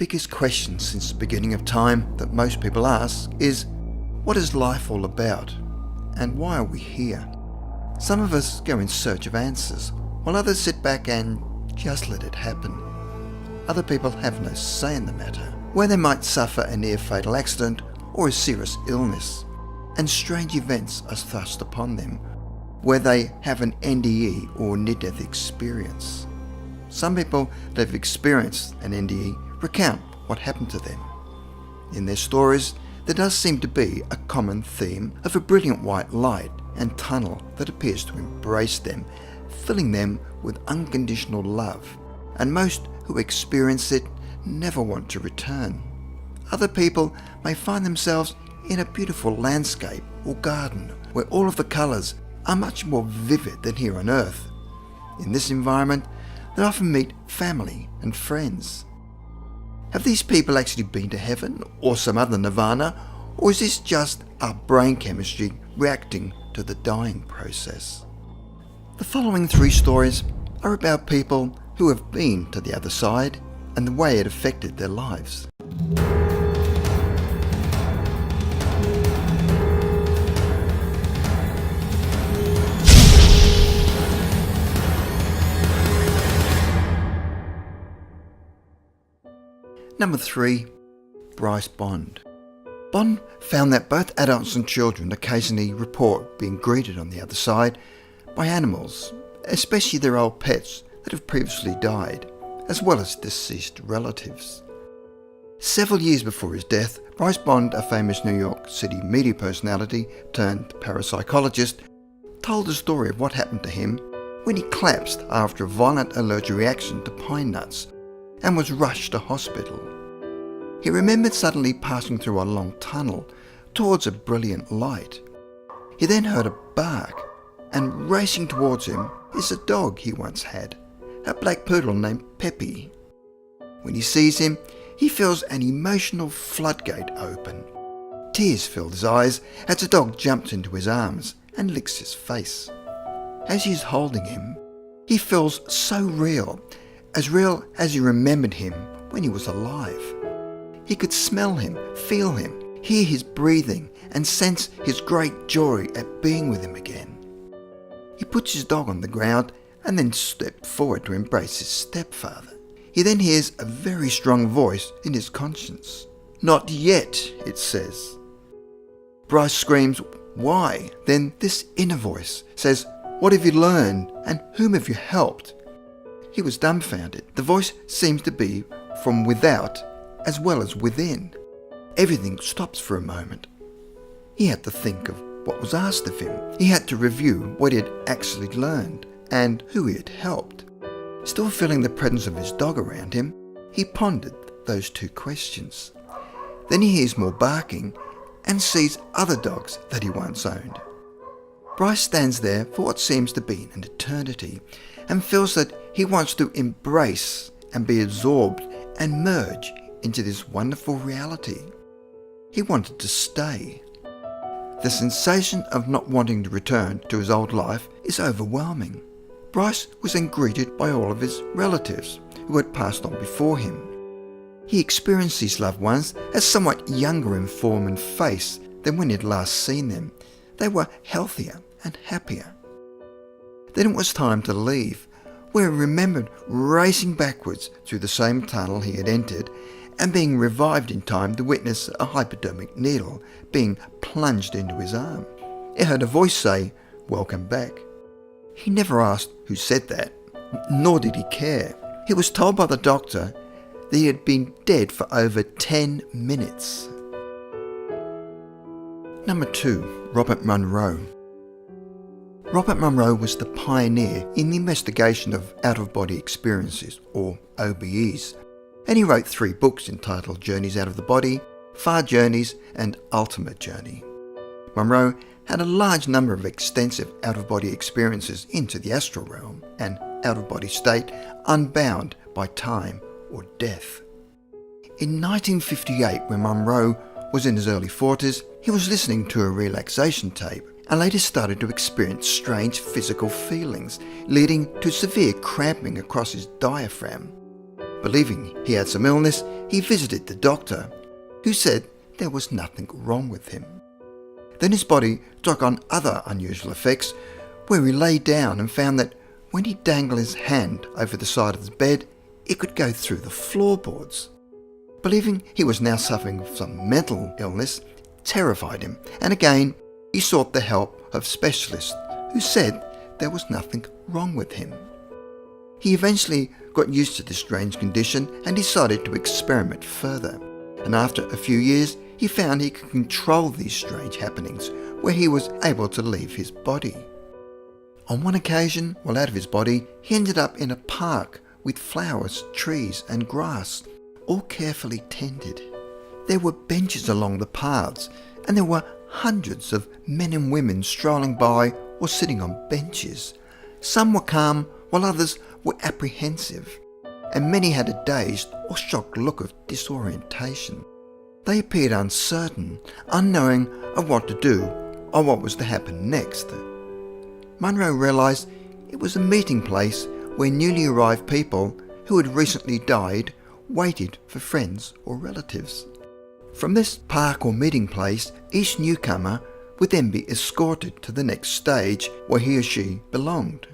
biggest question since the beginning of time that most people ask is, what is life all about? And why are we here? Some of us go in search of answers, while others sit back and just let it happen. Other people have no say in the matter, where they might suffer a near-fatal accident or a serious illness, and strange events are thrust upon them, where they have an NDE or near-death experience. Some people that have experienced an NDE recount what happened to them. In their stories, there does seem to be a common theme of a brilliant white light and tunnel that appears to embrace them, filling them with unconditional love, and most who experience it never want to return. Other people may find themselves in a beautiful landscape or garden where all of the colours are much more vivid than here on Earth. In this environment, they often meet family and friends. Have these people actually been to heaven or some other nirvana, or is this just our brain chemistry reacting to the dying process? The following 3 stories are about people who have been to the other side and the way it affected their lives. Number 3, Bryce Bond. Bond found that both adults and children occasionally report being greeted on the other side by animals, especially their old pets that have previously died, as well as deceased relatives. Several years before his death, Bryce Bond, a famous New York City media personality turned parapsychologist, told the story of what happened to him when he collapsed after a violent allergic reaction to pine nuts and was rushed to hospital. He remembered suddenly passing through a long tunnel towards a brilliant light. He then heard a bark, and racing towards him is a dog he once had, a black poodle named Peppy. When he sees him, he feels an emotional floodgate open. Tears filled his eyes as the dog jumps into his arms and licks his face. As he is holding him, he feels so real as he remembered him when he was alive. He could smell him, feel him, hear his breathing, and sense his great joy at being with him again. He puts his dog on the ground and then steps forward to embrace his stepfather. He then hears a very strong voice in his conscience. "Not yet," it says. Bryce screams, "Why?" Then this inner voice says, "What have you learned, and whom have you helped?" He was dumbfounded. The voice seems to be from without as well as within. Everything stops for a moment. He had to think of what was asked of him. He had to review what he had actually learned and who he had helped. Still feeling the presence of his dog around him, he pondered those 2 questions. Then he hears more barking and sees other dogs that he once owned. Bryce stands there for what seems to be an eternity and feels that he wants to embrace and be absorbed and merge into this wonderful reality. He wanted to stay. The sensation of not wanting to return to his old life is overwhelming. Bryce was then greeted by all of his relatives who had passed on before him. He experienced these loved ones as somewhat younger in form and face than when he had last seen them. They were healthier and happier. Then it was time to leave, where he remembered racing backwards through the same tunnel he had entered and being revived in time to witness a hypodermic needle being plunged into his arm. He heard a voice say, "Welcome back." He never asked who said that, nor did he care. He was told by the doctor that he had been dead for over 10 minutes. Number 2, Robert Monroe. Robert Monroe was the pioneer in the investigation of out-of-body experiences, or OBEs, and he wrote 3 books entitled Journeys Out of the Body, Far Journeys, and Ultimate Journey. Monroe had a large number of extensive out-of-body experiences into the astral realm, an out-of-body state unbound by time or death. In 1958, when Monroe was in his early 40s, he was listening to a relaxation tape and later started to experience strange physical feelings, leading to severe cramping across his diaphragm. Believing he had some illness, he visited the doctor, who said there was nothing wrong with him. Then his body took on other unusual effects, where he lay down and found that when he dangled his hand over the side of his bed, it could go through the floorboards. Believing he was now suffering from some mental illness terrified him, and again he sought the help of specialists who said there was nothing wrong with him. He eventually got used to this strange condition and decided to experiment further, and after a few years he found he could control these strange happenings, where he was able to leave his body. On one occasion, while out of his body, he ended up in a park with flowers, trees and grass, all carefully tended. There were benches along the paths, and there were hundreds of men and women strolling by or sitting on benches. Some were calm, while others were apprehensive, and many had a dazed or shocked look of disorientation. They appeared uncertain, unknowing of what to do or what was to happen next. Munro realised it was a meeting place where newly arrived people who had recently died waited for friends or relatives. From this park or meeting place, each newcomer would then be escorted to the next stage where he or she belonged.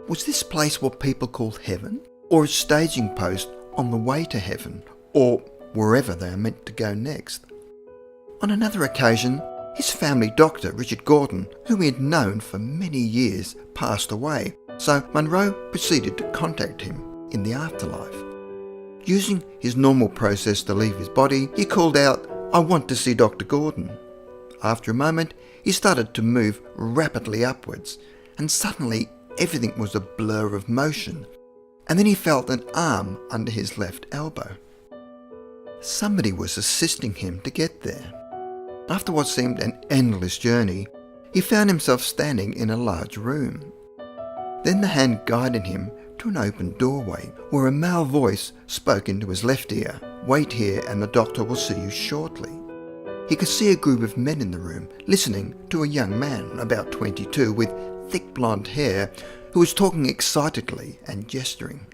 Was this place what people called heaven, or a staging post on the way to heaven, or wherever they are meant to go next? On another occasion, his family doctor, Richard Gordon, whom he had known for many years, passed away, so Munro proceeded to contact him in the afterlife. Using his normal process to leave his body, he called out, "I want to see Dr. Gordon." After a moment, he started to move rapidly upwards, and suddenly everything was a blur of motion, and then he felt an arm under his left elbow. Somebody was assisting him to get there. After what seemed an endless journey, he found himself standing in a large room. Then the hand guided him to an open doorway where a male voice spoke into his left ear, "Wait here and the doctor will see you shortly." He could see a group of men in the room listening to a young man, about 22, with thick blonde hair, who was talking excitedly and gesturing.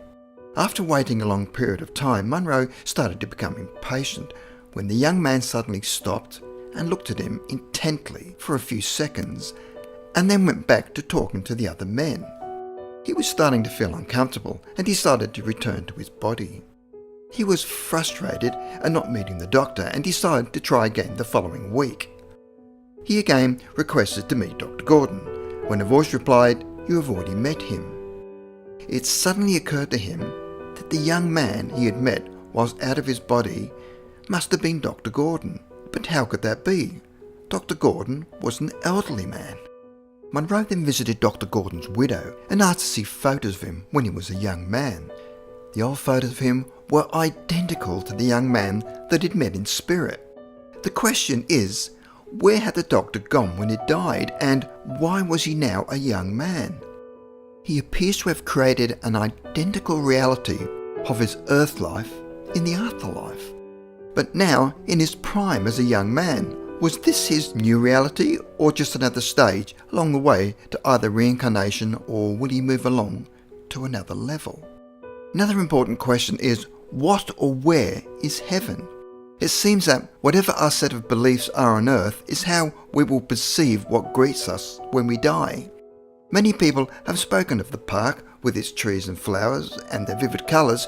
After waiting a long period of time, Munro started to become impatient when the young man suddenly stopped and looked at him intently for a few seconds, and then went back to talking to the other men. He was starting to feel uncomfortable and decided to return to his body. He was frustrated at not meeting the doctor and decided to try again the following week. He again requested to meet Dr. Gordon, when a voice replied, "You have already met him." It suddenly occurred to him that the young man he had met whilst out of his body must have been Dr. Gordon. But how could that be? Dr. Gordon was an elderly man. Munro then visited Dr. Gordon's widow and asked to see photos of him when he was a young man. The old photos of him were identical to the young man that he'd met in spirit. The question is, where had the doctor gone when he died, and why was he now a young man? He appears to have created an identical reality of his earth life in the afterlife. But now, in his prime as a young man, was this his new reality or just another stage along the way to either reincarnation, or will he move along to another level? Another important question is, what or where is heaven? It seems that whatever our set of beliefs are on earth is how we will perceive what greets us when we die. Many people have spoken of the park with its trees and flowers and their vivid colours,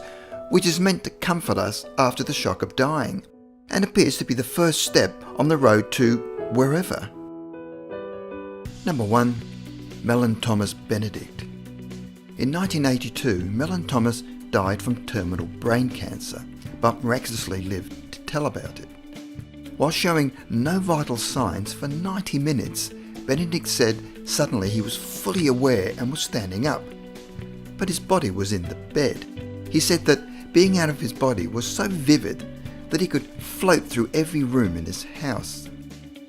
which is meant to comfort us after the shock of dying, and appears to be the first step on the road to wherever. Number 1. Mellon Thomas Benedict. In 1982, Mellon Thomas died from terminal brain cancer, but miraculously lived to tell about it. While showing no vital signs for 90 minutes, Benedict said suddenly he was fully aware and was standing up, but his body was in the bed. He said that being out of his body was so vivid that he could float through every room in his house.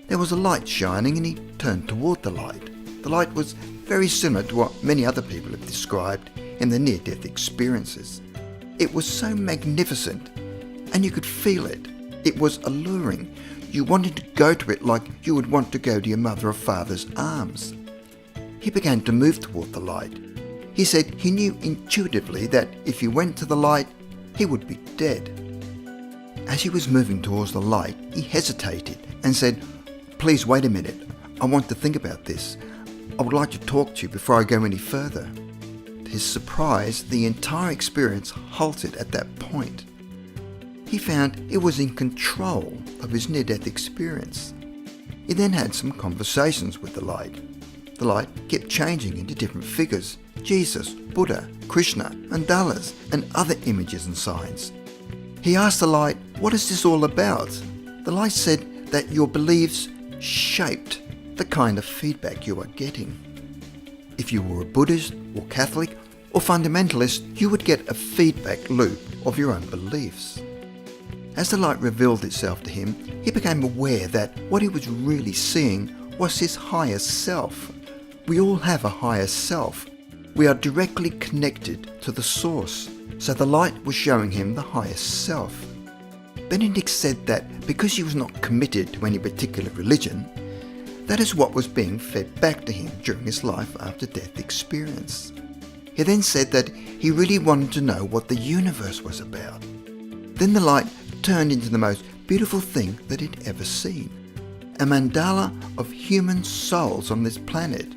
There was a light shining and he turned toward the light. The light was very similar to what many other people have described in their near-death experiences. It was so magnificent and you could feel it. It was alluring. You wanted to go to it like you would want to go to your mother or father's arms. He began to move toward the light. He said he knew intuitively that if he went to the light, he would be dead. As he was moving towards the light, he hesitated and said, "Please wait a minute. I want to think about this. I would like to talk to you before I go any further." To his surprise, the entire experience halted at that point. He found he was in control of his near-death experience. He then had some conversations with the light. The light kept changing into different figures: Jesus, Buddha, Krishna, mandalas, and other images and signs. He asked the light, "What is this all about?" The light said that your beliefs shaped the kind of feedback you are getting. If you were a Buddhist or Catholic or fundamentalist, you would get a feedback loop of your own beliefs. As the light revealed itself to him, he became aware that what he was really seeing was his higher self. We all have a higher self. We are directly connected to the source. So the light was showing him the highest self. Benedict said that because he was not committed to any particular religion, that is what was being fed back to him during his life after death experience. He then said that he really wanted to know what the universe was about. Then the light turned into the most beautiful thing that he'd ever seen: a mandala of human souls on this planet.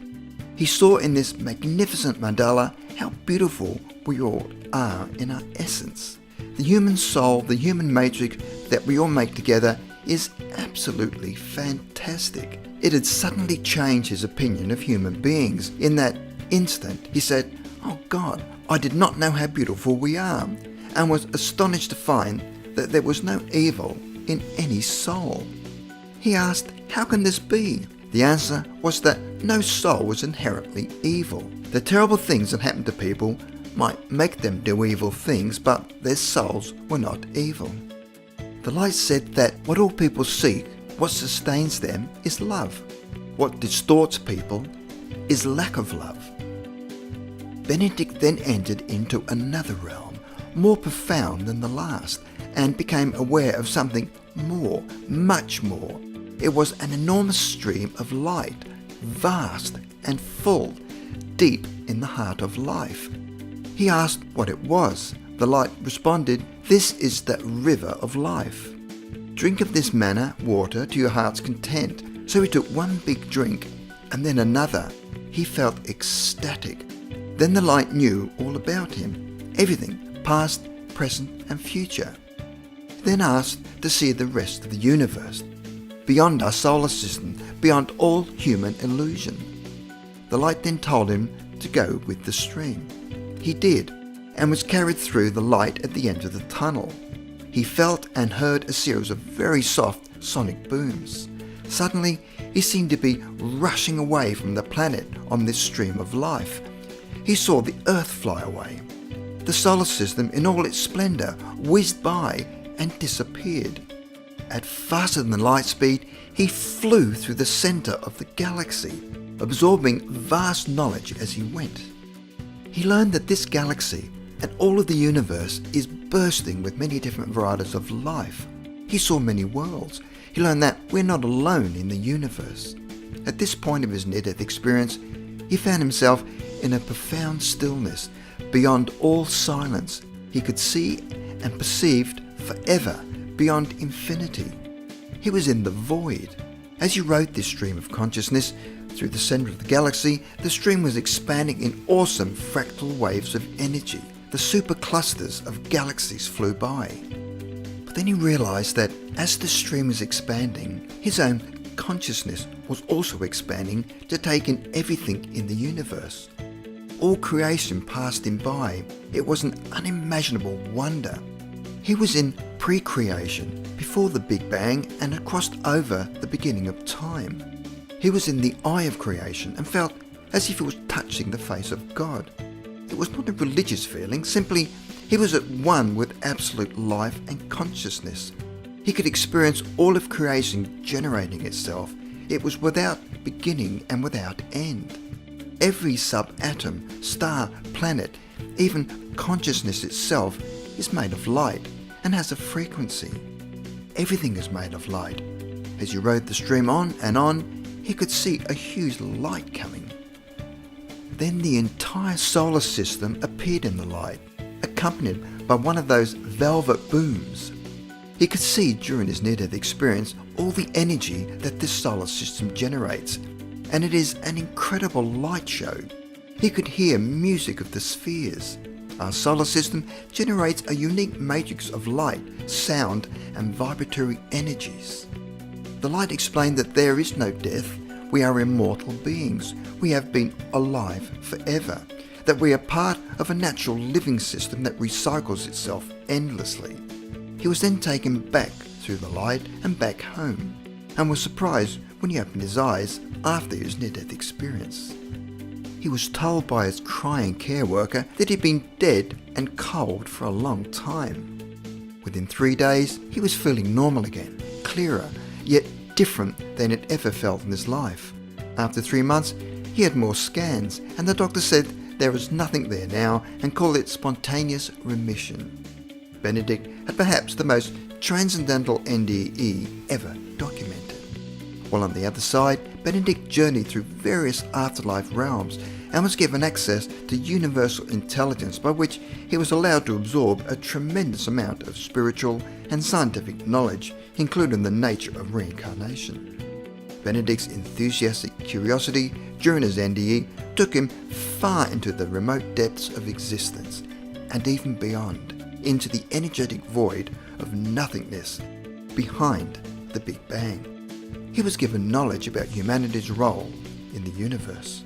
He saw in this magnificent mandala how beautiful we all are in our essence. The human soul, the human matrix that we all make together is absolutely fantastic. It had suddenly changed his opinion of human beings. In that instant, he said, "Oh God, I did not know how beautiful we are," and was astonished to find that there was no evil in any soul. He asked, "How can this be?" The answer was that no soul was inherently evil. The terrible things that happen to people might make them do evil things, but their souls were not evil. The light said that what all people seek, what sustains them, is love. What distorts people is lack of love. Benedict then entered into another realm, more profound than the last, and became aware of something more, much more. It was an enormous stream of light, vast and full, deep in the heart of life. He asked what it was. The light responded, "This is the river of life. Drink of this manna water to your heart's content." So he took one big drink and then another. He felt ecstatic. Then the light knew all about him, everything, past, present and future. He then asked to see the rest of the universe, beyond our solar system, beyond all human illusion. The light then told him to go with the stream. He did, and was carried through the light at the end of the tunnel. He felt and heard a series of very soft sonic booms. Suddenly, he seemed to be rushing away from the planet on this stream of life. He saw the Earth fly away. The solar system in all its splendour whizzed by and disappeared. At faster than light speed, he flew through the centre of the galaxy, absorbing vast knowledge as he went. He learned that this galaxy and all of the universe is bursting with many different varieties of life. He saw many worlds. He learned that we're not alone in the universe. At this point of his near-death experience, he found himself in a profound stillness, beyond all silence. He could see and perceived forever, beyond infinity. He was in the void. As he rode this stream of consciousness through the centre of the galaxy, the stream was expanding in awesome fractal waves of energy. The superclusters of galaxies flew by. But then he realised that as the stream was expanding, his own consciousness was also expanding to take in everything in the universe. All creation passed him by. It was an unimaginable wonder. He was in pre-creation, before the Big Bang, and had crossed over the beginning of time. He was in the eye of creation and felt as if he was touching the face of God. It was not a religious feeling, simply he was at one with absolute life and consciousness. He could experience all of creation generating itself. It was without beginning and without end. Every subatom, star, planet, even consciousness itself is made of light and has a frequency. Everything is made of light. As he rode the stream on and on, he could see a huge light coming. Then the entire solar system appeared in the light, accompanied by one of those velvet booms. He could see during his near-death experience all the energy that this solar system generates, and it is an incredible light show. He could hear music of the spheres. Our solar system generates a unique matrix of light, sound, and vibratory energies. The light explained that there is no death. We are immortal beings. We have been alive forever. That we are part of a natural living system that recycles itself endlessly. He was then taken back through the light and back home, and was surprised when he opened his eyes after his near-death experience. He was told by his crying care worker that he'd been dead and cold for a long time. Within 3 days, he was feeling normal again, clearer, yet different than he'd ever felt in his life. After 3 months, he had more scans, and the doctor said there was nothing there now and called it spontaneous remission. Benedict had perhaps the most transcendental NDE ever documented. While on the other side, Benedict journeyed through various afterlife realms and was given access to universal intelligence, by which he was allowed to absorb a tremendous amount of spiritual and scientific knowledge, including the nature of reincarnation. Benedict's enthusiastic curiosity during his NDE took him far into the remote depths of existence, and even beyond, into the energetic void of nothingness behind the Big Bang. He was given knowledge about humanity's role in the universe.